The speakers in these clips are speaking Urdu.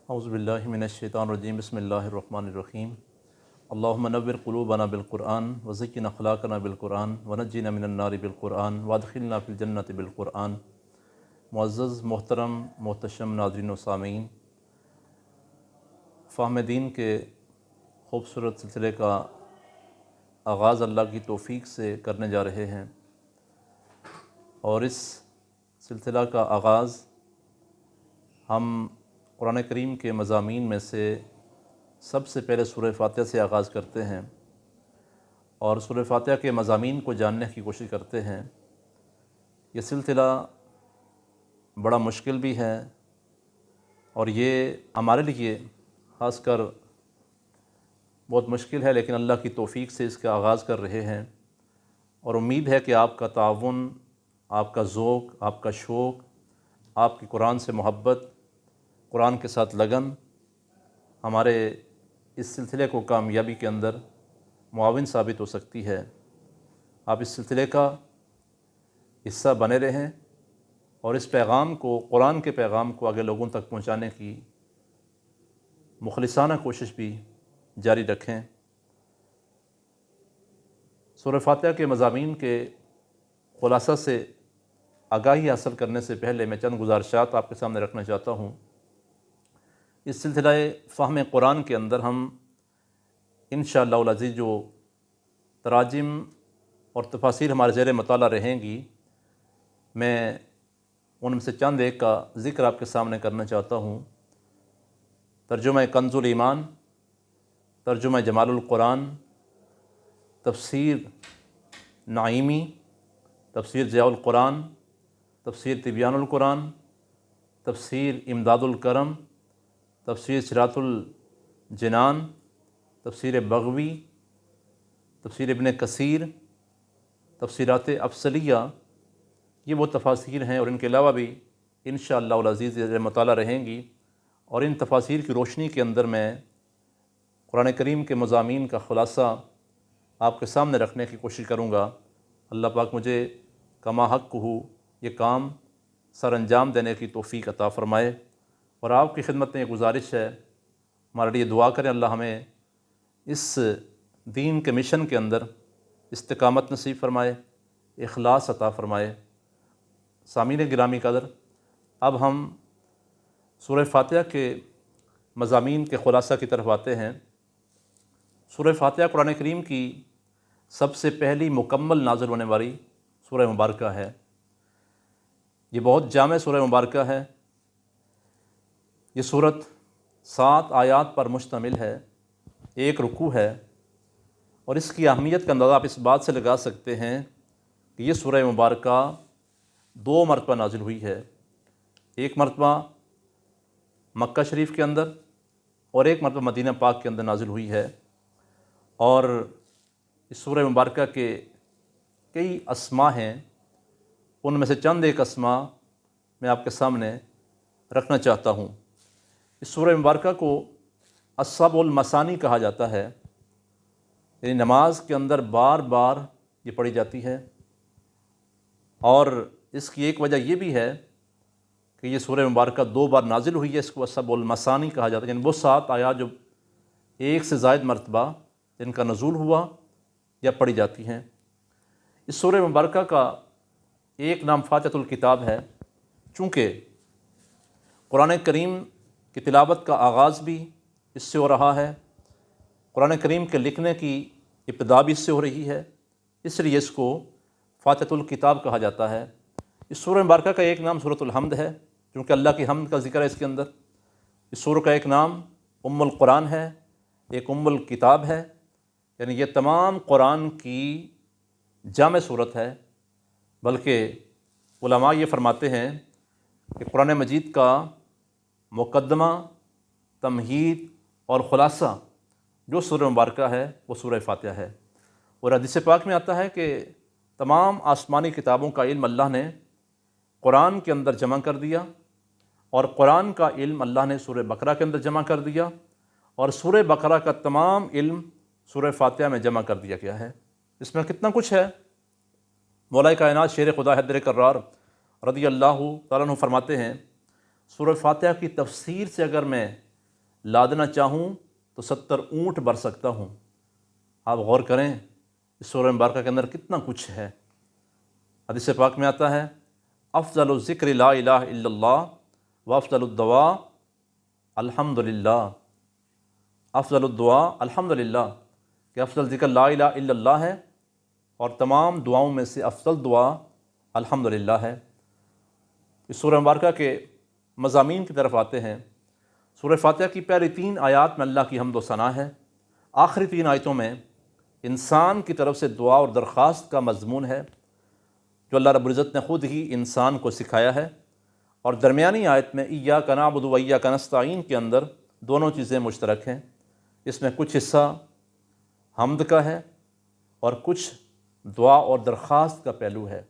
اعوذ باللہ من الشیطان الرجیم بسم اللہ الرحمن الرحیم اللہم نور قلوبنا بالقرآن وزین اخلاقنا بالقرآن ونجینا من النار بالقرآن وادخلنا فی الجنۃ بالقرآن۔ معزز محترم محتشم ناظرین و سامعین، فہم دین کے خوبصورت سلسلے کا آغاز اللہ کی توفیق سے کرنے جا رہے ہیں، اور اس سلسلہ کا آغاز ہم قرآن کریم کے مضامین میں سے سب سے پہلے سورہ فاتحہ سے آغاز کرتے ہیں، اور سورہ فاتحہ کے مضامین کو جاننے کی کوشش کرتے ہیں۔ یہ سلسلہ بڑا مشکل بھی ہے، اور یہ ہمارے لیے خاص کر بہت مشکل ہے، لیکن اللہ کی توفیق سے اس کا آغاز کر رہے ہیں، اور امید ہے کہ آپ کا تعاون، آپ کا ذوق، آپ کا شوق، آپ کی قرآن سے محبت، قرآن کے ساتھ لگن ہمارے اس سلسلے کو کامیابی کے اندر معاون ثابت ہو سکتی ہے۔ آپ اس سلسلے کا حصہ بنے رہیں اور اس پیغام کو، قرآن کے پیغام کو آگے لوگوں تک پہنچانے کی مخلصانہ کوشش بھی جاری رکھیں۔ سورہ فاتحہ کے مضامین کے خلاصہ سے آگاہی حاصل کرنے سے پہلے میں چند گزارشات آپ کے سامنے رکھنا چاہتا ہوں۔ اس سلسلہ فہم قرآن کے اندر ہم انشاءاللہ العزیز جو تراجم اور تفاسیر ہمارے زیر مطالعہ رہیں گی، میں ان میں سے چند ایک کا ذکر آپ کے سامنے کرنا چاہتا ہوں۔ ترجمہ کنز الایمان، ترجمہ جمال القرآن، تفسیر نعیمی، تفسیر ضیاء القرآن، تفسیر تبیان القرآن، تفسیر امداد الکرم، تفسیر صراط الجنان، تفسیر بغوی، تفسیر ابن کثیر، تفسیرات افصلیہ، یہ وہ تفاسیر ہیں، اور ان کے علاوہ بھی انشاءاللہ العزیز یہ مطالعہ رہیں گی، اور ان تفاسیر کی روشنی کے اندر میں قرآن کریم کے مضامین کا خلاصہ آپ کے سامنے رکھنے کی کوشش کروں گا۔ اللہ پاک مجھے کما حق ہو یہ کام سر انجام دینے کی توفیق عطا فرمائے، اور آپ کی خدمت میں یہ گزارش ہے، ہمارے لیے دعا کریں اللہ ہمیں اس دین کے مشن کے اندر استقامت نصیب فرمائے، اخلاص عطا فرمائے۔ سامعین گرامی قدر، اب ہم سورہ فاتحہ کے مضامین کے خلاصہ کی طرف آتے ہیں۔ سورہ فاتحہ قرآن کریم کی سب سے پہلی مکمل نازل ہونے والی سورہ مبارکہ ہے۔ یہ بہت جامع سورہ مبارکہ ہے۔ یہ سورت 7 آیات پر مشتمل ہے، ایک رکوع ہے، اور اس کی اہمیت کا اندازہ آپ اس بات سے لگا سکتے ہیں کہ یہ سورہ مبارکہ 2 مرتبہ نازل ہوئی ہے، ایک مرتبہ مکہ شریف کے اندر اور ایک مرتبہ مدینہ پاک کے اندر نازل ہوئی ہے، اور اس سورہ مبارکہ کے کئی اسماء ہیں، ان میں سے چند ایک اسماء میں آپ کے سامنے رکھنا چاہتا ہوں۔ اس سورہ مبارکہ کو السبع المثانی کہا جاتا ہے، یعنی نماز کے اندر بار بار یہ پڑھی جاتی ہے، اور اس کی ایک وجہ یہ بھی ہے کہ یہ سورہ مبارکہ 2 بار نازل ہوئی ہے، اس کو السبع المثانی کہا جاتا ہے، یعنی وہ 7 آیات جو ایک سے زائد مرتبہ جن کا نزول ہوا یا پڑھی جاتی ہیں۔ اس سورہ مبارکہ کا ایک نام فاتحۃ الکتاب ہے، چونکہ قرآن کریم کی تلاوت کا آغاز بھی اس سے ہو رہا ہے، قرآن کریم کے لکھنے کی ابتدا بھی اس سے ہو رہی ہے، اس لیے اس کو فاتحۃ الکتاب کہا جاتا ہے۔ اس سورہ مبارکہ کا ایک نام سورۃ الحمد ہے، کیونکہ اللہ کی حمد کا ذکر ہے اس کے اندر۔ اس سورہ کا ایک نام ام القرآن ہے، ایک ام الکتاب ہے، یعنی یہ تمام قرآن کی جامع صورت ہے۔ بلکہ علماء یہ فرماتے ہیں کہ قرآن مجید کا مقدمہ، تمہید اور خلاصہ جو سورہ مبارکہ ہے وہ سورہ فاتحہ ہے، اور حدیث پاک میں آتا ہے کہ تمام آسمانی کتابوں کا علم اللہ نے قرآن کے اندر جمع کر دیا، اور قرآن کا علم اللہ نے سورہ بقرہ کے اندر جمع کر دیا، اور سورہ بقرہ کا تمام علم سورہ فاتحہ میں جمع کر دیا گیا ہے۔ اس میں کتنا کچھ ہے۔ مولا کائنات شیر خدا حیدر کرار رضی اللہ تعالیٰ عنہ فرماتے ہیں، سورہ فاتحہ کی تفسیر سے اگر میں لادنا چاہوں تو 70 اونٹ بھر سکتا ہوں۔ آپ غور کریں اس سورہ مبارکہ کے اندر کتنا کچھ ہے۔ حدیث پاک میں آتا ہے افضل الذکر لا الہ الا اللہ وافضل الدعاء الحمد للہ۔ افضل الدعاء الحمد للہ، کہ افضل ذکر لا الہ الا اللہ ہے، اور تمام دعاؤں میں سے افضل دعا الحمد للہ ہے۔ اس سورہ مبارکہ کے مضامین کی طرف آتے ہیں۔ سورہ فاتحہ کی پہلی 3 آیات میں اللہ کی حمد و ثنا ہے، آخری 3 آیتوں میں انسان کی طرف سے دعا اور درخواست کا مضمون ہے جو اللہ رب العزت نے خود ہی انسان کو سکھایا ہے، اور درمیانی آیت میں ایاک نعبد و ایاک نستعین کے اندر دونوں چیزیں مشترک ہیں۔ اس میں کچھ حصہ حمد کا ہے اور کچھ دعا اور درخواست کا پہلو ہے۔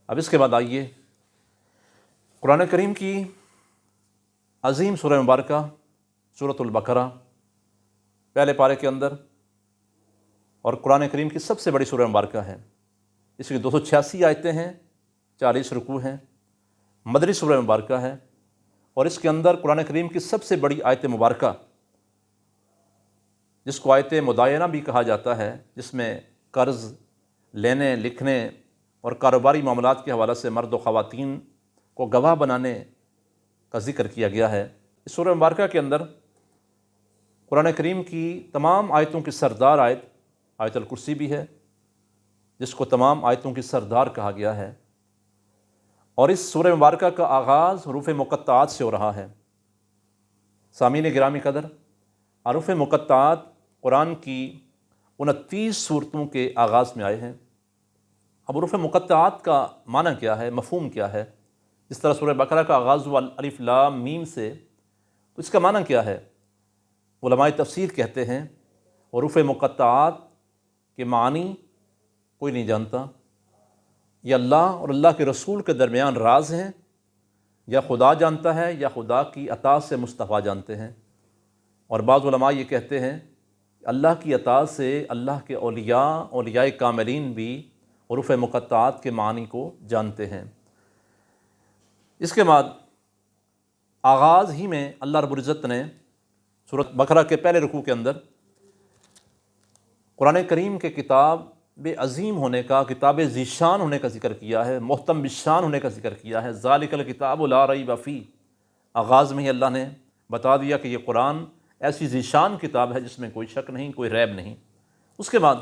اب اس کے بعد آئیے قرآن کریم کی عظیم سورہ مبارکہ سورۃ البقرہ پہلے پارے کے اندر، اور قرآن کریم کی سب سے بڑی سورہ مبارکہ ہے۔ اس کی 286 آیتیں ہیں، 40 رکوع ہیں، مدنی سورہ مبارکہ ہے، اور اس کے اندر قرآن کریم کی سب سے بڑی آیت مبارکہ، جس کو آیت مدائنہ بھی کہا جاتا ہے، جس میں قرض لینے لکھنے اور کاروباری معاملات کے حوالے سے مرد و خواتین کو گواہ بنانے کا ذکر کیا گیا ہے۔ اس سورہ مبارکہ کے اندر قرآن کریم کی تمام آیتوں کی سردار آیت آیت الکرسی بھی ہے، جس کو تمام آیتوں کی سردار کہا گیا ہے، اور اس سورہ مبارکہ کا آغاز حروف مقطعات سے ہو رہا ہے۔ سامعین گرامی قدر، حروف مقطعات قرآن کی 29 سورتوں کے آغاز میں آئے ہیں۔ اب حروف مقطعات کا معنی کیا ہے، مفہوم کیا ہے؟ جس طرح سورہ بقرہ کا آغاز ہوا الف لام میم سے، تو اس کا معنی کیا ہے؟ علماء تفسیر کہتے ہیں حروف مقطعات کے معنی کوئی نہیں جانتا، یہ اللہ اور اللہ کے رسول کے درمیان راز ہیں، یا خدا جانتا ہے یا خدا کی عطا سے مصطفیٰ جانتے ہیں۔ اور بعض علماء یہ کہتے ہیں اللہ کی عطا سے اللہ کے اولیاء کاملین بھی حروف مقطعات کے معنی کو جانتے ہیں۔ اس کے بعد آغاز ہی میں اللہ رب العزت نے سورۃ بقرہ کے پہلے رکوع کے اندر قرآن کریم کے کتاب بے عظیم ہونے کا، کتاب ذی شان ہونے کا ذکر کیا ہے، محتم بالشان ہونے کا ذکر کیا ہے۔ ذالک الکتاب لا ریب فیہ، آغاز میں ہی اللہ نے بتا دیا کہ یہ قرآن ایسی ذی شان کتاب ہے جس میں کوئی شک نہیں، کوئی ریب نہیں۔ اس کے بعد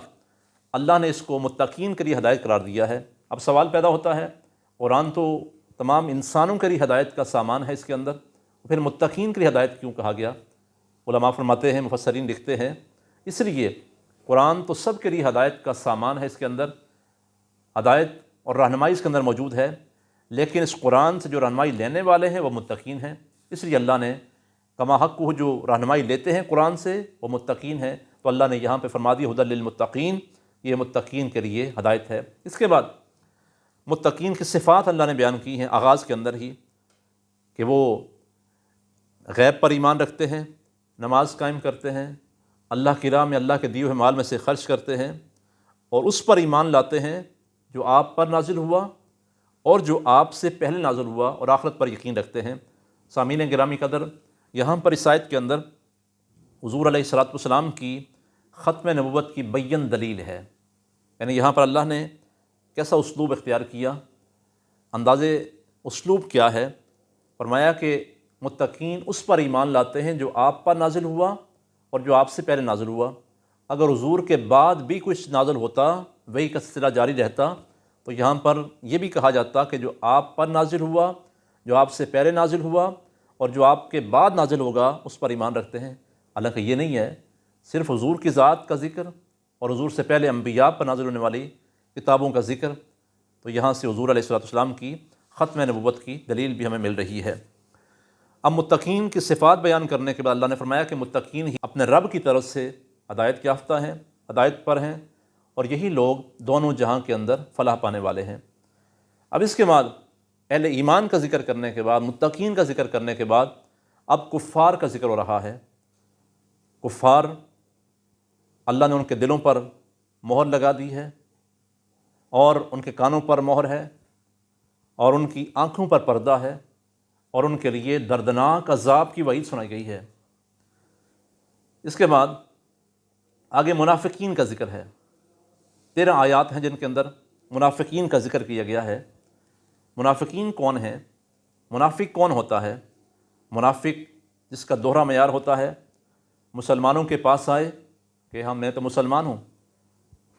اللہ نے اس کو متقین کے لیے ہدایت قرار دیا ہے۔ اب سوال پیدا ہوتا ہے، قرآن تو تمام انسانوں کے لیے ہدایت کا سامان ہے، اس کے اندر پھر متقین کے لیے ہدایت کیوں کہا گیا؟ علماء فرماتے ہیں، مفسرین لکھتے ہیں، اس لیے قرآن تو سب کے لیے ہدایت کا سامان ہے، اس کے اندر ہدایت اور رہنمائی اس کے اندر موجود ہے، لیکن اس قرآن سے جو رہنمائی لینے والے ہیں وہ متقین ہیں۔ اس لیے اللہ نے کما حق کو جو رہنمائی لیتے ہیں قرآن سے وہ متقین ہیں، تو اللہ نے یہاں پہ فرما دیا ھدی للمتقین، یہ متقین کے لیے ہدایت ہے۔ اس کے بعد متقین کی صفات اللہ نے بیان کی ہیں آغاز کے اندر ہی، کہ وہ غیب پر ایمان رکھتے ہیں، نماز قائم کرتے ہیں، اللہ کی راہ میں اللہ کے دیے ہوئے مال میں سے خرچ کرتے ہیں، اور اس پر ایمان لاتے ہیں جو آپ پر نازل ہوا اور جو آپ سے پہلے نازل ہوا، اور آخرت پر یقین رکھتے ہیں۔ سامعین گرامی قدر، یہاں پر اس آیت کے اندر حضور علیہ الصلوۃ والسلام کی ختم نبوت کی بین دلیل ہے، یعنی یہاں پر اللہ نے کیسا اسلوب اختیار کیا، انداز اسلوب کیا ہے؟ فرمایا کہ متقین اس پر ایمان لاتے ہیں جو آپ پر نازل ہوا اور جو آپ سے پہلے نازل ہوا۔ اگر حضور کے بعد بھی کچھ نازل ہوتا، وہی کا سلسلہ جاری رہتا، تو یہاں پر یہ بھی کہا جاتا کہ جو آپ پر نازل ہوا، جو آپ سے پہلے نازل ہوا اور جو آپ کے بعد نازل ہوگا اس پر ایمان رکھتے ہیں۔ حالانکہ یہ نہیں ہے، صرف حضور کی ذات کا ذکر اور حضور سے پہلے انبیاء پر نازل ہونے والی کتابوں کا ذکر، تو یہاں سے حضور علیہ الصلوۃ والسلام کی ختم نبوت کی دلیل بھی ہمیں مل رہی ہے۔ اب متقین کی صفات بیان کرنے کے بعد اللہ نے فرمایا کہ متقین ہی اپنے رب کی طرف سے ہدایت یافتہ ہیں، ہدایت پر ہیں، اور یہی لوگ دونوں جہاں کے اندر فلاح پانے والے ہیں۔ اب اس کے بعد اہل ایمان کا ذکر کرنے کے بعد، متقین کا ذکر کرنے کے بعد، اب کفار کا ذکر ہو رہا ہے۔ کفار، اللہ نے ان کے دلوں پر مہر لگا دی ہے، اور ان کے کانوں پر مہر ہے، اور ان کی آنکھوں پر پردہ ہے، اور ان کے لیے دردناک عذاب کی وعید سنائی گئی ہے۔ اس کے بعد آگے منافقین کا ذکر ہے، 13 آیات ہیں جن کے اندر منافقین کا ذکر کیا گیا ہے۔ منافقین کون ہیں؟ منافق کون ہوتا ہے؟ منافق جس کا دوہرا معیار ہوتا ہے، مسلمانوں کے پاس آئے کہ میں تو مسلمان ہوں،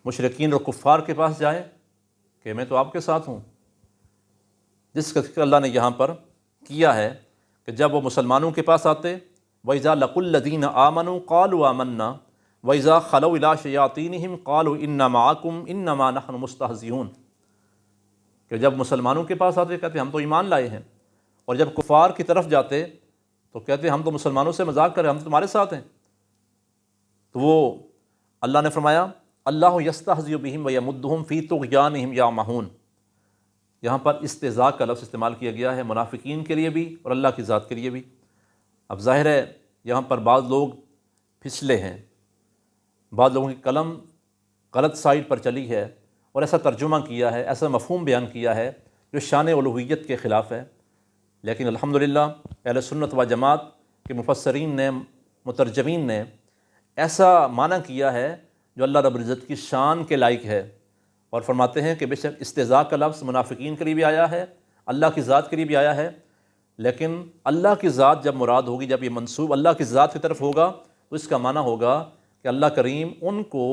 مشرکین اور کفار کے پاس جائے کہ میں تو آپ کے ساتھ ہوں۔ جس کا ذکر اللہ نے یہاں پر کیا ہے کہ جب وہ مسلمانوں کے پاس آتے، وَإِذَا لَقُوا الَّذِينَ آمَنُوا قَالُوا آمَنَّا وَإِذَا خَلَوْا إِلَىٰ شَيَاطِينِهِمْ قَالُوا إِنَّا مَعَكُمْ إِنَّمَا نَحْنُ مُسْتَهْزِئُونَ، کہ جب مسلمانوں کے پاس آتے کہتے ہم تو ایمان لائے ہیں، اور جب کفار کی طرف جاتے تو کہتے ہم تو مسلمانوں سے مذاق کر رہے ہیں، ہم تو تمہارے ساتھ ہیں۔ تو وہ اللہ نے فرمایا اللہ یستہزئ بہم ویمدہم فی طغیانہم یعمہون، یہاں پر استہزاء کا لفظ استعمال کیا گیا ہے منافقین کے لیے بھی اور اللہ کی ذات کے لیے بھی۔ اب ظاہر ہے یہاں پر بعض لوگ پھسلے ہیں، بعض لوگوں کی قلم غلط سائڈ پر چلی ہے اور ایسا ترجمہ کیا ہے، ایسا مفہوم بیان کیا ہے جو شان الوہیت کے خلاف ہے، لیکن الحمدللہ اہل سنت و جماعت کے مفسرین نے، مترجمین نے ایسا معنی کیا ہے جو اللہ رب العزت کی شان کے لائق ہے، اور فرماتے ہیں کہ بے شک استہزاء کا لفظ منافقین کے لیے بھی آیا ہے، اللہ کی ذات کے لیے بھی آیا ہے، لیکن اللہ کی ذات جب مراد ہوگی، جب یہ منسوب اللہ کی ذات کی طرف ہوگا تو اس کا معنی ہوگا کہ اللہ کریم ان کو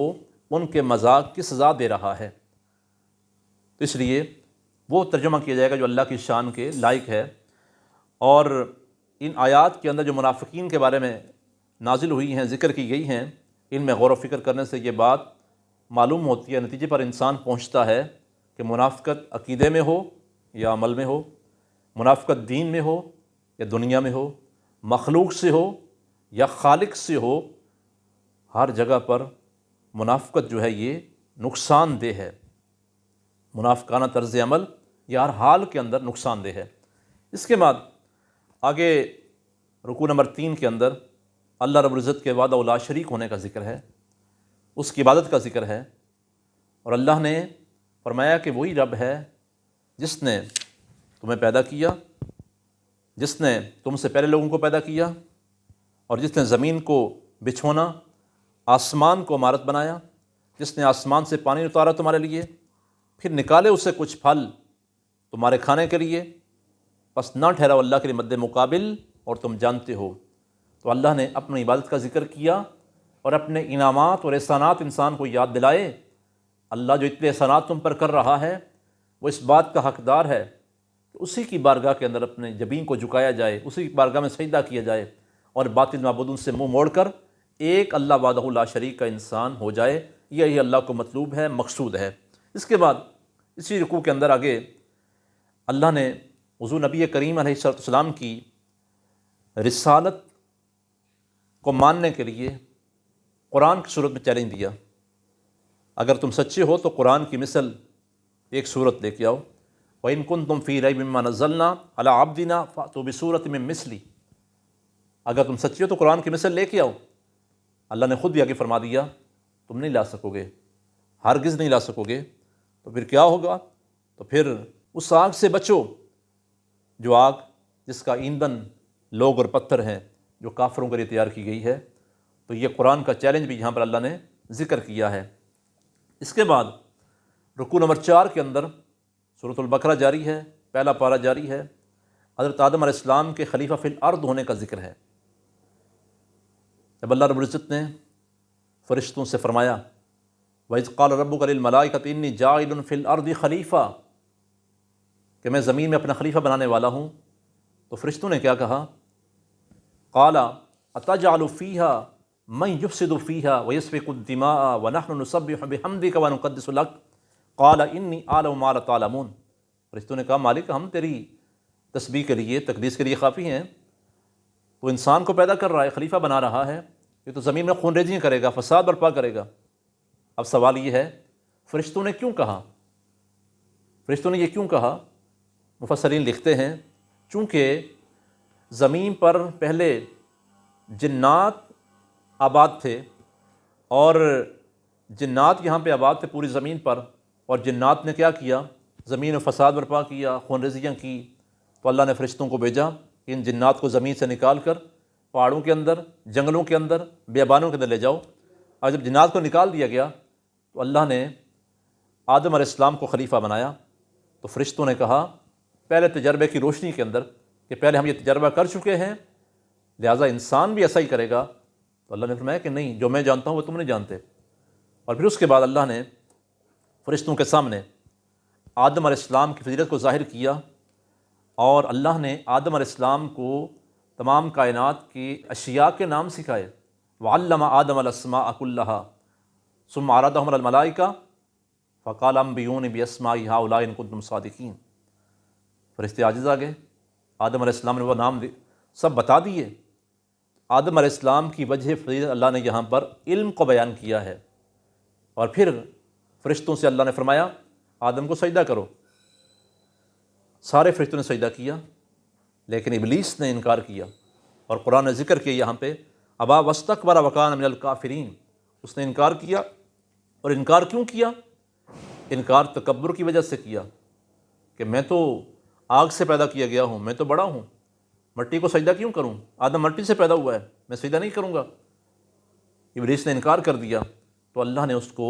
ان کے مذاق کی سزا دے رہا ہے، تو اس لیے وہ ترجمہ کیا جائے گا جو اللہ کی شان کے لائق ہے۔ اور ان آیات کے اندر جو منافقین کے بارے میں نازل ہوئی ہیں، ذکر کی گئی ہیں، ان میں غور و فکر کرنے سے یہ بات معلوم ہوتی ہے، نتیجے پر انسان پہنچتا ہے کہ منافقت عقیدے میں ہو یا عمل میں ہو، منافقت دین میں ہو یا دنیا میں ہو، مخلوق سے ہو یا خالق سے ہو، ہر جگہ پر منافقت جو ہے یہ نقصان دہ ہے، منافقانہ طرز عمل یہ ہر حال کے اندر نقصان دہ ہے۔ اس کے بعد آگے رکوع نمبر 3 کے اندر اللہ رب العزت کے وحدہ لا شریک ہونے کا ذکر ہے، اس کی عبادت کا ذکر ہے، اور اللہ نے فرمایا کہ وہی رب ہے جس نے تمہیں پیدا کیا، جس نے تم سے پہلے لوگوں کو پیدا کیا، اور جس نے زمین کو بچھونا، آسمان کو عمارت بنایا، جس نے آسمان سے پانی اتارا تمہارے لیے، پھر نکالے اس سے کچھ پھل تمہارے کھانے کے لیے، بس نہ ٹھہراؤ اللہ کے لیے مد مقابل اور تم جانتے ہو۔ تو اللہ نے اپنی عبادت کا ذکر کیا اور اپنے انعامات اور احسانات انسان کو یاد دلائے۔ اللہ جو اتنے احسانات تم پر کر رہا ہے وہ اس بات کا حقدار ہے کہ اسی کی بارگاہ کے اندر اپنے جبین کو جھکایا جائے، اسی کی بارگاہ میں سجدہ کیا جائے، اور باطل معبودوں سے منہ موڑ کر ایک اللہ وحدہ لا شریک کا انسان ہو جائے، یہی اللہ کو مطلوب ہے، مقصود ہے۔ اس کے بعد اسی رکوع کے اندر آگے اللہ نے حضور نبی کریم علیہ السلام کی رسالت کو ماننے کے لیے قرآن کی صورت میں چیلنج دیا، اگر تم سچے ہو تو قرآن کی مثل ایک صورت لے کے آؤ، وَإِن كُنتُمْ فِي رَيْبٍ مِّمَّا نَزَّلْنَا عَلَىٰ عَبْدِنَا فَأْتُوا بِسُورَةٍ مِّن مِّثْلِهِ، اگر تم سچے ہو تو قرآن کی مثل لے کے آؤ۔ اللہ نے خود بھی آگے فرما دیا تم نہیں لا سکو گے، ہرگز نہیں لا سکو گے، تو پھر کیا ہوگا؟ تو پھر اس آگ سے بچو جو آگ جس کا ایندھن لوگ اور پتھر ہیں، جو کافروں کے لیے تیار کی گئی ہے۔ تو یہ قرآن کا چیلنج بھی یہاں پر اللہ نے ذکر کیا ہے۔ اس کے بعد رکوع نمبر 4 کے اندر سورۃ البقرہ جاری ہے، پہلا پارہ جاری ہے، حضرت آدم علیہ السلام کے خلیفہ فی الارض ہونے کا ذکر ہے۔ جب اللہ رب العزت نے فرشتوں سے فرمایا وَإِذْ قَالَ رَبُّكَ لِلْمَلَائِكَةِ إِنِّي جَاعِلٌ فِي الْأَرْضِ خلیفہ، کہ میں زمین میں اپنا خلیفہ بنانے والا ہوں، تو فرشتوں نے کیا کہا؟ قَالَ أَتَجْعَلُ فِيهَا مَن يُفْسِدُ فِيهَا وَيَسْفِكُ الدِّمَاءَ وَنَحْنُ نُسَبِّحُ بِحَمْدِكَ وَنُقَدِّسُ لَكَ قَالَ إِنِّي أَعْلَمُ مَا لَا تَعْلَمُونَ، فرشتوں نے کہا مالک ہم تیری تسبیح کے لیے، تقدیس کے لیے کافی ہیں، تو انسان کو پیدا کر رہا ہے، خلیفہ بنا رہا ہے، یہ تو زمین میں خون ریزیاں کرے گا، فساد برپا کرے گا۔ اب سوال یہ ہے فرشتوں نے کیوں کہا؟ فرشتوں نے یہ کیوں کہا؟ مفسرین لکھتے ہیں چونکہ زمین پر پہلے جنات آباد تھے، اور جنات یہاں پہ آباد تھے پوری زمین پر، اور جنات نے کیا کیا؟ زمین میں فساد برپا کیا، خون ریزیاں کی، تو اللہ نے فرشتوں کو بھیجا کہ ان جنات کو زمین سے نکال کر پہاڑوں کے اندر، جنگلوں کے اندر، بیابانوں کے اندر لے جاؤ۔ اور جب جنات کو نکال دیا گیا تو اللہ نے آدم علیہ السلام کو خلیفہ بنایا۔ تو فرشتوں نے کہا پہلے تجربے کی روشنی کے اندر کہ پہلے ہم یہ تجربہ کر چکے ہیں، لہٰذا انسان بھی ایسا ہی کرے گا۔ تو اللہ نے فرمایا کہ نہیں، جو میں جانتا ہوں وہ تم نہیں جانتے۔ اور پھر اس کے بعد اللہ نے فرشتوں کے سامنے آدم علیہ السلام کی فضیلت کو ظاہر کیا، اور اللہ نے آدم علیہ السلام کو تمام کائنات کی اشیاء کے نام سکھائے۔ وعلم آدم الاسماء كلها ثم عرضهم على الملائكة فقال انبئوني باسماء هؤلاء ان كنتم صادقين۔ فرشتے عاجز آ گئے، آدم علیہ السلام نے وہ نام سب بتا دیے۔ آدم علیہ السلام کی وجہ فضیلت اللہ نے یہاں پر علم کو بیان کیا ہے۔ اور پھر فرشتوں سے اللہ نے فرمایا آدم کو سجدہ کرو۔ سارے فرشتوں نے سجدہ کیا، لیکن ابلیس نے انکار کیا، اور قرآن نے ذکر کیا یہاں پہ ابا واستکبر وکان من الکافرین۔ اس نے انکار کیا، اور انکار کیوں کیا؟ انکار تکبر کی وجہ سے کیا کہ میں تو آگ سے پیدا کیا گیا ہوں، میں تو بڑا ہوں، مٹی کو سجدہ کیوں کروں؟ آدم مٹی سے پیدا ہوا ہے، میں سجدہ نہیں کروں گا۔ ابلیس نے انکار کر دیا تو اللہ نے اس کو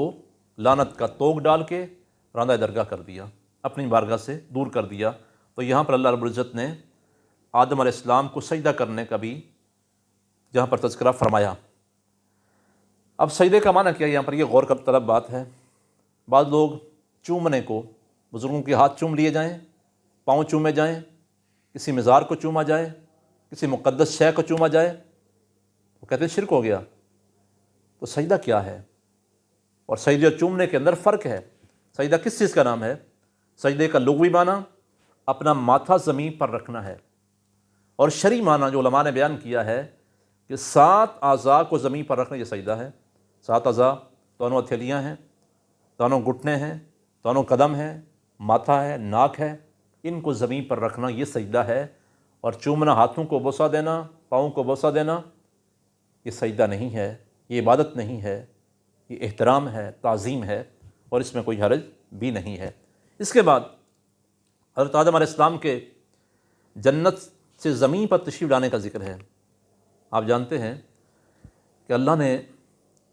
لعنت کا توق ڈال کے راندہ درگاہ کر دیا، اپنی بارگاہ سے دور کر دیا۔ تو یہاں پر اللہ رب العزت نے آدم علیہ السلام کو سجدہ کرنے کا بھی جہاں پر تذکرہ فرمایا۔ اب سجدے کا معنی کیا ہے؟ یہاں پر یہ غور طلب بات ہے۔ بعض لوگ چومنے کو، بزرگوں کے ہاتھ چوم لیے جائیں، پاؤں چومے جائیں، کسی مزار کو چوما جائے، کسی مقدس شے کو چوما جائے، وہ کہتے ہیں شرک ہو گیا۔ تو سجدہ کیا ہے؟ اور سجدے اور چومنے کے اندر فرق ہے۔ سجدہ کس چیز کا نام ہے؟ سجدے کا لغوی معنی اپنا ماتھا زمین پر رکھنا ہے، اور شرعی معنی جو علماء نے بیان کیا ہے کہ 7 اعضاء کو زمین پر رکھنا، یہ سجدہ ہے۔ 7 اعضاء، دونوں ہتھیلیاں ہیں، دونوں گھٹنے ہیں، دونوں قدم ہیں، ماتھا ہے، ناک ہے، ان کو زمین پر رکھنا یہ سجدہ ہے۔ اور چومنا، ہاتھوں کو بوسہ دینا، پاؤں کو بوسہ دینا، یہ سجدہ نہیں ہے، یہ عبادت نہیں ہے، یہ احترام ہے، تعظیم ہے، اور اس میں کوئی حرج بھی نہیں ہے۔ اس کے بعد حضرت آدم علیہ السلام کے جنت سے زمین پر تشریف لانے کا ذکر ہے۔ آپ جانتے ہیں کہ اللہ نے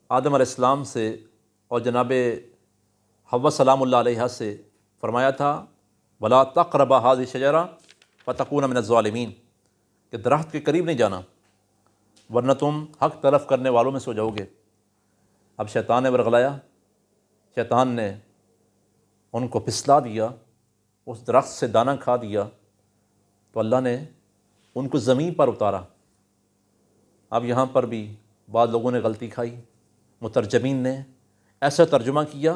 آدم علیہ السلام سے اور جناب حوا سلام اللہ علیہا سے فرمایا تھا وَلَا تَقْرَبَا هَذِهِ الشَّجَرَةَ فَتَكُونَ مِنَ الظَّالِمِينَ، کہ درخت کے قریب نہیں جانا ورنہ تم حق تلف کرنے والوں میں سے ہو جاؤ گے۔ اب شیطان نے ورغلایا، شیطان نے ان کو پھسلا دیا، اس درخت سے دانہ کھا دیا، تو اللہ نے ان کو زمین پر اتارا۔ اب یہاں پر بھی بعض لوگوں نے غلطی کھائی، مترجمین نے ایسا ترجمہ کیا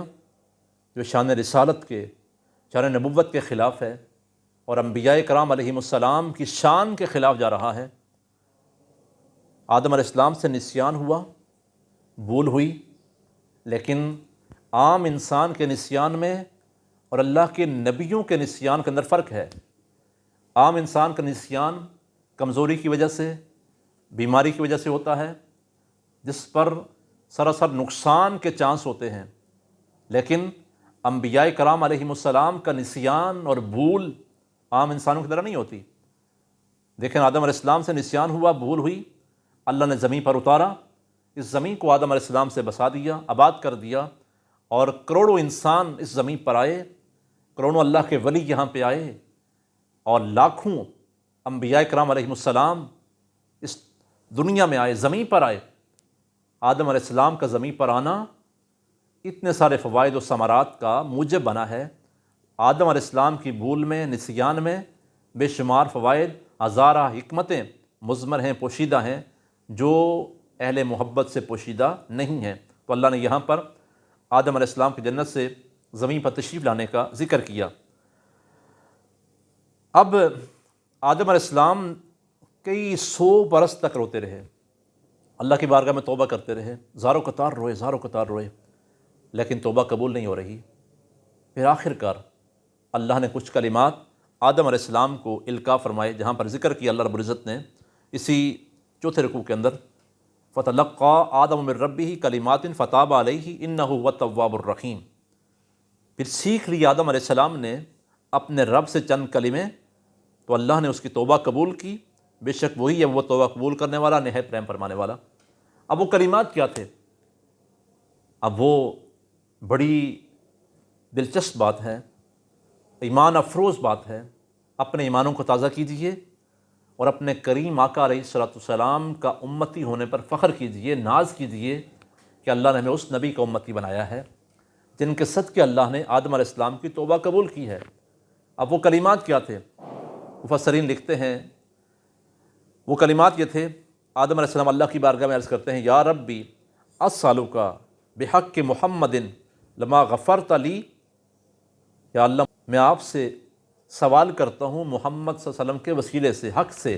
جو شان رسالت کے، شان نبوت کے خلاف ہے، اور انبیاء کرام علیہم السلام کی شان کے خلاف جا رہا ہے۔ آدم علیہ السلام سے نسیان ہوا، بھول ہوئی، لیکن عام انسان کے نسیان میں اور اللہ کے نبیوں کے نسیان کے اندر فرق ہے۔ عام انسان کا نسیان کمزوری کی وجہ سے، بیماری کی وجہ سے ہوتا ہے، جس پر سراسر نقصان کے چانس ہوتے ہیں، لیکن انبیاء کرام علیہم السلام کا نسیان اور بھول عام انسانوں کی طرح نہیں ہوتی۔ دیکھیں آدم علیہ السلام سے نسیان ہوا، بھول ہوئی، اللہ نے زمین پر اتارا، اس زمین کو آدم علیہ السلام سے بسا دیا، آباد کر دیا، اور کروڑوں انسان اس زمین پر آئے، کروڑوں اللہ کے ولی یہاں پہ آئے، اور لاکھوں انبیاء کرام علیہم السلام اس دنیا میں آئے، زمین پر آئے۔ آدم علیہ السلام کا زمین پر آنا اتنے سارے فوائد و ثمرات کا موجب بنا ہے۔ آدم علیہ السلام کی بھول میں، نسیان میں بے شمار فوائد، ہزارہ حکمتیں مضمر ہیں، پوشیدہ ہیں، جو اہل محبت سے پوشیدہ نہیں ہیں۔ تو اللہ نے یہاں پر آدم علیہ السلام کی جنت سے زمین پر تشریف لانے کا ذکر کیا۔ اب آدم علیہ السلام کئی 100 برس تک روتے رہے، اللہ کی بارگاہ میں توبہ کرتے رہے، زاروں قطار روئے، زاروں قطار روئے، لیکن توبہ قبول نہیں ہو رہی۔ پھر آخر کار اللہ نے کچھ کلمات آدم علیہ السلام کو القاء فرمائے، جہاں پر ذکر کیا اللہ رب العزت نے اسی چوتھے رکوع کے اندر فَتَلَقَّىٰ آدَمُ مِن رَبِّهِ كَلِمَاتٍ فَتَابَ عَلَيْهِ إِنَّهُ هُوَ التَّوَّابُ الرَّحِيمُ۔ پھر سیکھ لی آدم علیہ السلام نے اپنے رب سے چند کلمے، تو اللہ نے اس کی توبہ قبول کی، بے شک وہی ہے وہ توبہ قبول کرنے والا، نہایت رحم فرمانے والا۔ اب وہ کلمات کیا تھے؟ اب وہ بڑی دلچسپ بات ہے، ایمان افروز بات ہے۔ اپنے ایمانوں کو تازہ کیجیے اور اپنے کریم آقا علیہ الصلوۃ والسلام کا امتی ہونے پر فخر کیجیے، ناز کیجیے کہ اللہ نے ہمیں اس نبی کا امتی بنایا ہے جن کے صدقے اللہ نے آدم علیہ السلام کی توبہ قبول کی ہے۔ اب وہ کلمات کیا تھے؟ مفسرین لکھتے ہیں وہ کلمات یہ تھے، آدم علیہ السلام اللہ کی بارگاہ میں عرض کرتے ہیں، یا ربی اسألک بحق محمد لما غفرت لی، یا اللہ میں آپ سے سوال کرتا ہوں محمد صلی اللہ علیہ وسلم کے وسیلے سے، حق سے،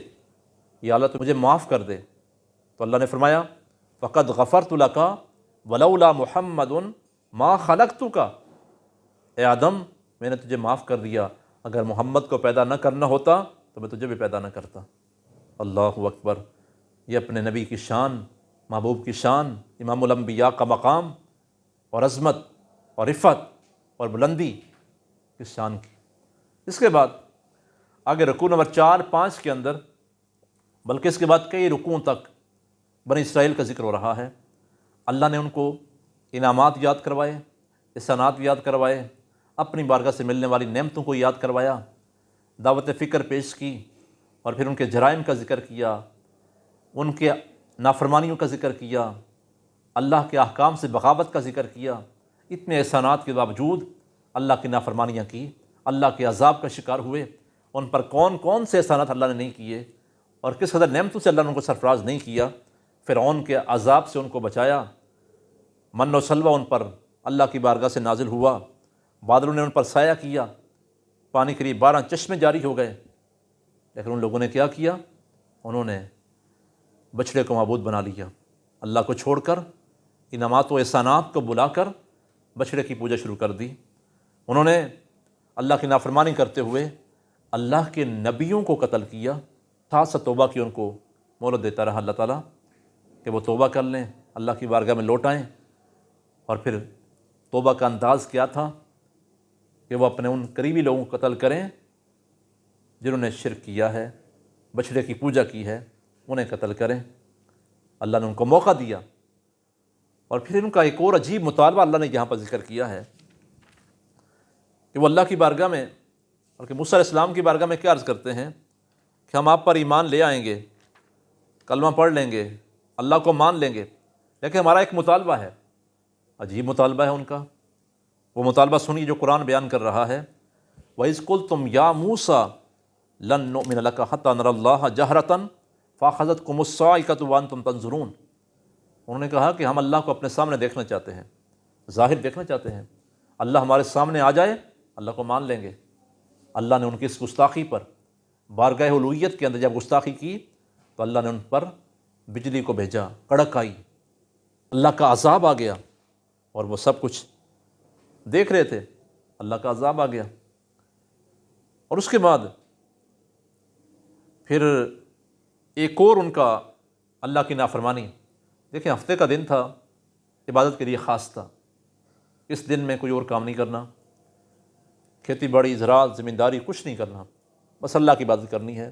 یا اللہ تو مجھے معاف کر دے۔ تو اللہ نے فرمایا فقد غفرت لک ولولا محمد ما خلقتک، اے آدم میں نے تجھے معاف کر دیا، اگر محمد کو پیدا نہ کرنا ہوتا تو میں تجھے بھی پیدا نہ کرتا۔ اللہ اکبر! یہ اپنے نبی کی شان، محبوب کی شان، امام الانبیاء کا مقام اور عظمت اور عفت اور بلندی اس شان کی۔ اس کے بعد آگے رکوع نمبر 4، 5 کے اندر، بلکہ اس کے بعد کئی رکوعوں تک بنی اسرائیل کا ذکر ہو رہا ہے۔ اللہ نے ان کو انعامات یاد کروائے، احسانات یاد کروائے، اپنی بارگاہ سے ملنے والی نعمتوں کو یاد کروایا، دعوت فکر پیش کی، اور پھر ان کے جرائم کا ذکر کیا، ان کے نافرمانیوں کا ذکر کیا، اللہ کے احکام سے بغاوت کا ذکر کیا۔ اتنے احسانات کے باوجود اللہ کی نافرمانیاں کی، اللہ کے عذاب کا شکار ہوئے۔ ان پر کون کون سے احسانات اللہ نے نہیں کیے اور کس قدر نعمتوں سے اللہ نے ان کو سرفراز نہیں کیا۔ فرعون کے عذاب سے ان کو بچایا، من و سلوہ ان پر اللہ کی بارگاہ سے نازل ہوا، بادلوں نے ان پر سایہ کیا، پانی کے لیے 12 چشمے جاری ہو گئے۔ لیکن ان لوگوں نے کیا کیا؟ انہوں نے بچڑے کو معبود بنا لیا، اللہ کو چھوڑ کر انعامات و احسانات کو بلا کر بچڑے کی پوجا شروع کر دی۔ انہوں نے اللہ کی نافرمانی کرتے ہوئے اللہ کے نبیوں کو قتل کیا۔ خاص توبہ کی ان کو مہلت دیتا رہا اللہ تعالیٰ کہ وہ توبہ کر لیں، اللہ کی بارگاہ میں لوٹ آئیں۔ اور پھر توبہ کا انداز کیا تھا کہ وہ اپنے ان قریبی لوگوں کو قتل کریں جنہوں نے شرک کیا ہے، بچڑے کی پوجا کی ہے، انہیں قتل کریں۔ اللہ نے ان کو موقع دیا۔ اور پھر ان کا ایک اور عجیب مطالبہ اللہ نے یہاں پر ذکر کیا ہے کہ وہ اللہ کی بارگاہ میں، بلکہ موسیٰ علیہ السلام کی بارگاہ میں کیا عرض کرتے ہیں کہ ہم آپ پر ایمان لے آئیں گے، کلمہ پڑھ لیں گے، اللہ کو مان لیں گے، لیکن ہمارا ایک مطالبہ ہے۔ عجیب مطالبہ ہے ان کا۔ وہ مطالبہ سنیے جو قرآن بیان کر رہا ہے، وَإِذْ قُلْتُمْ يَا مُوسَىٰ لَن نُؤْمِنَ لَكَ حَتَّىٰ نَرَى اللَّهَ جَهْرَةً فَأَخَذَتْكُمُ الصَّاعِقَةُ وَأَنْتُمْ تَنظُرُونَ۔ انہوں نے کہا کہ ہم اللہ کو اپنے سامنے دیکھنا چاہتے ہیں، ظاہر دیکھنا چاہتے ہیں، اللہ ہمارے سامنے آ جائے، اللہ کو مان لیں گے۔ اللہ نے ان کی اس گستاخی پر، بارگاہ الوہیت کے اندر جب گستاخی کی تو اللہ نے ان پر بجلی کو بھیجا، کڑک آئی، اللہ کا عذاب آ گیا، اور وہ سب کچھ دیکھ رہے تھے، اللہ کا عذاب آ گیا۔ اور اس کے بعد پھر ایک اور ان کا اللہ کی نافرمانی۔ دیکھیں ہفتے کا دن تھا، عبادت کے لیے خاص تھا، اس دن میں کوئی اور کام نہیں کرنا، کھیتی باڑی، زراعت، زمینداری کچھ نہیں کرنا، بس اللہ کی عبادت کرنی ہے۔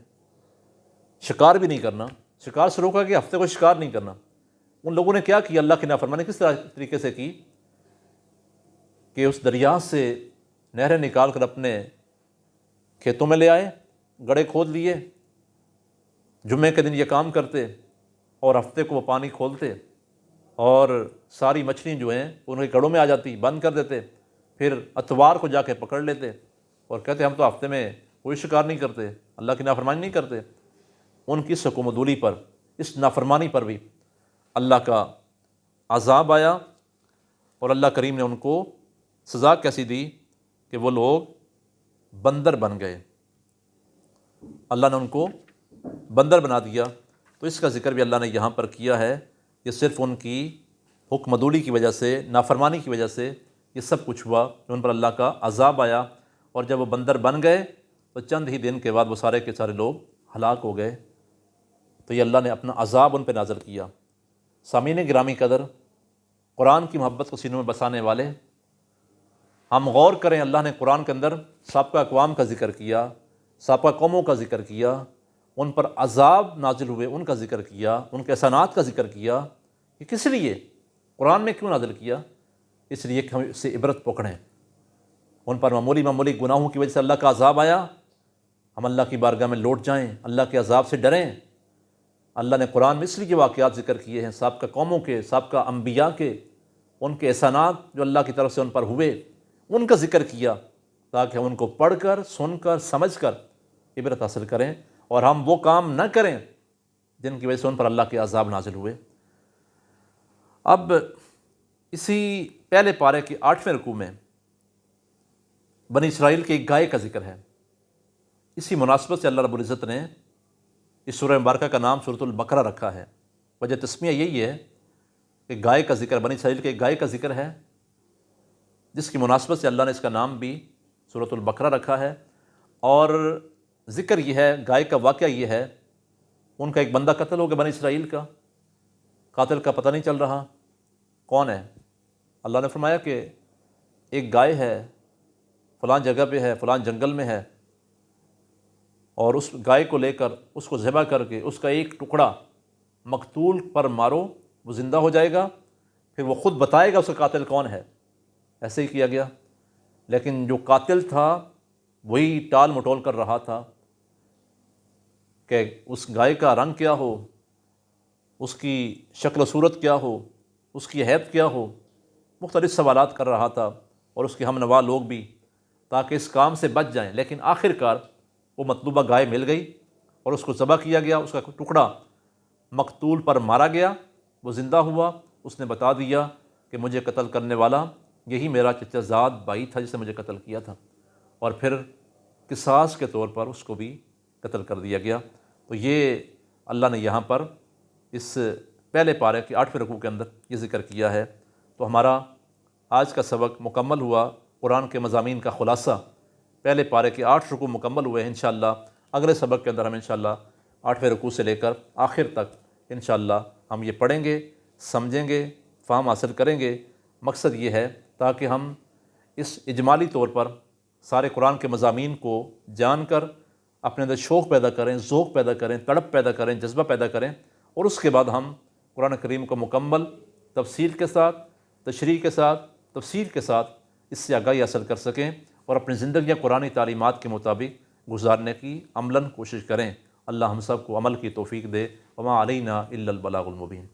شکار بھی نہیں کرنا، شکار سے روکا کہ ہفتے کو شکار نہیں کرنا۔ ان لوگوں نے کیا کیا؟ اللہ کی نافرمانی کس طریقے سے کی کہ اس دریا سے نہریں نکال کر اپنے کھیتوں میں لے آئے، گڑھے کھود لیے، جمعے کے دن یہ کام کرتے اور ہفتے کو وہ پانی کھولتے اور ساری مچھلیاں جو ہیں ان کے گڑھوں میں آ جاتی، بند کر دیتے، پھر اتوار کو جا کے پکڑ لیتے اور کہتے ہم تو ہفتے میں کوئی شکار نہیں کرتے، اللہ کی نافرمانی نہیں کرتے۔ ان کی اس حکم دولی پر، اس نافرمانی پر بھی اللہ کا عذاب آیا، اور اللہ کریم نے ان کو سزا کیسی دی کہ وہ لوگ بندر بن گئے۔ اللہ نے ان کو بندر بنا دیا۔ تو اس کا ذکر بھی اللہ نے یہاں پر کیا ہے۔ یہ صرف ان کی حکم عدولی کی وجہ سے، نافرمانی کی وجہ سے یہ سب کچھ ہوا کہ ان پر اللہ کا عذاب آیا، اور جب وہ بندر بن گئے تو چند ہی دن کے بعد وہ سارے کے سارے لوگ ہلاک ہو گئے۔ تو یہ اللہ نے اپنا عذاب ان پہ نازل کیا۔ سامعین گرامی قدر، قرآن کی محبت کو سینوں میں بسانے والے، ہم غور کریں، اللہ نے قرآن کے اندر سابقہ اقوام کا ذکر کیا، سابقہ قوموں کا ذکر کیا، ان پر عذاب نازل ہوئے ان کا ذکر کیا، ان کے احسانات کا ذکر کیا، کہ کس لیے قرآن میں کیوں نازل کیا؟ اس لیے کہ ہم اس سے عبرت پکڑیں۔ ان پر معمولی گناہوں کی وجہ سے اللہ کا عذاب آیا، ہم اللہ کی بارگاہ میں لوٹ جائیں، اللہ کے عذاب سے ڈریں۔ اللہ نے قرآن میں اس لیے واقعات ذکر کیے ہیں سابقہ قوموں کے، سابقہ انبیاء کے، ان کے احسانات جو اللہ کی طرف سے ان پر ہوئے ان کا ذکر کیا، تاکہ ہم ان کو پڑھ کر، سن کر، سمجھ کر عبرت حاصل کریں اور ہم وہ کام نہ کریں جن کی وجہ سے ان پر اللہ کے عذاب نازل ہوئے۔ اب اسی پہلے پارے کے 8ویں رکوع میں بنی اسرائیل کی ایک گائے کا ذکر ہے۔ اسی مناسبت سے اللہ رب العزت نے اس سورہ مبارکہ کا نام سورۃ البقرہ رکھا ہے۔ وجہ تسمیہ یہی ہے کہ گائے کا ذکر، بنی اسرائیل کے ایک گائے کا ذکر ہے، جس کی مناسبت سے اللہ نے اس کا نام بھی سورۃ البقرہ رکھا ہے۔ اور ذکر یہ ہے، گائے کا واقعہ یہ ہے، ان کا ایک بندہ قتل ہو گیا بنی اسرائیل کا، قاتل کا پتہ نہیں چل رہا کون ہے۔ اللہ نے فرمایا کہ ایک گائے ہے، فلاں جگہ پہ ہے، فلاں جنگل میں ہے، اور اس گائے کو لے کر اس کو ذبح کر کے اس کا ایک ٹکڑا مقتول پر مارو، وہ زندہ ہو جائے گا، پھر وہ خود بتائے گا اس کا قاتل کون ہے۔ ایسے ہی کیا گیا، لیکن جو قاتل تھا وہی ٹال مٹول کر رہا تھا کہ اس گائے کا رنگ کیا ہو، اس کی شکل و صورت کیا ہو، اس کی حیت کیا ہو، مختلف سوالات کر رہا تھا، اور اس کے ہم نوا لوگ بھی، تاکہ اس کام سے بچ جائیں۔ لیکن آخر کار وہ مطلوبہ گائے مل گئی اور اس کو ذبح کیا گیا، اس کا ٹکڑا مقتول پر مارا گیا، وہ زندہ ہوا، اس نے بتا دیا کہ مجھے قتل کرنے والا یہی میرا چچا زاد بھائی تھا جس نے مجھے قتل کیا تھا، اور پھر قصاص کے طور پر اس کو بھی قتل کر دیا گیا۔ تو یہ اللہ نے یہاں پر اس پہلے پارے کے 8ویں رکوع کے اندر یہ ذکر کیا ہے۔ تو ہمارا آج کا سبق مکمل ہوا، قرآن کے مضامین کا خلاصہ، پہلے پارے کے 8 رکوع مکمل ہوئے ہیں۔ انشاءاللہ اگلے سبق کے اندر ہم انشاءاللہ 8ویں رکوع سے لے کر آخر تک انشاءاللہ ہم یہ پڑھیں گے، سمجھیں گے، فہم حاصل کریں گے۔ مقصد یہ ہے تاکہ ہم اس اجمالی طور پر سارے قرآن کے مضامین کو جان کر اپنے اندر شوق پیدا کریں، ذوق پیدا کریں، تڑپ پیدا کریں، جذبہ پیدا کریں، اور اس کے بعد ہم قرآن کریم کو مکمل تفصیل کے ساتھ، تشریح کے ساتھ، تفسیر کے ساتھ اس سے آگاہی حاصل کر سکیں اور اپنی زندگیاں قرآنی تعلیمات کے مطابق گزارنے کی عملاً کوشش کریں۔ اللہ ہم سب کو عمل کی توفیق دے۔ وما علینا الا البلاغ المبین۔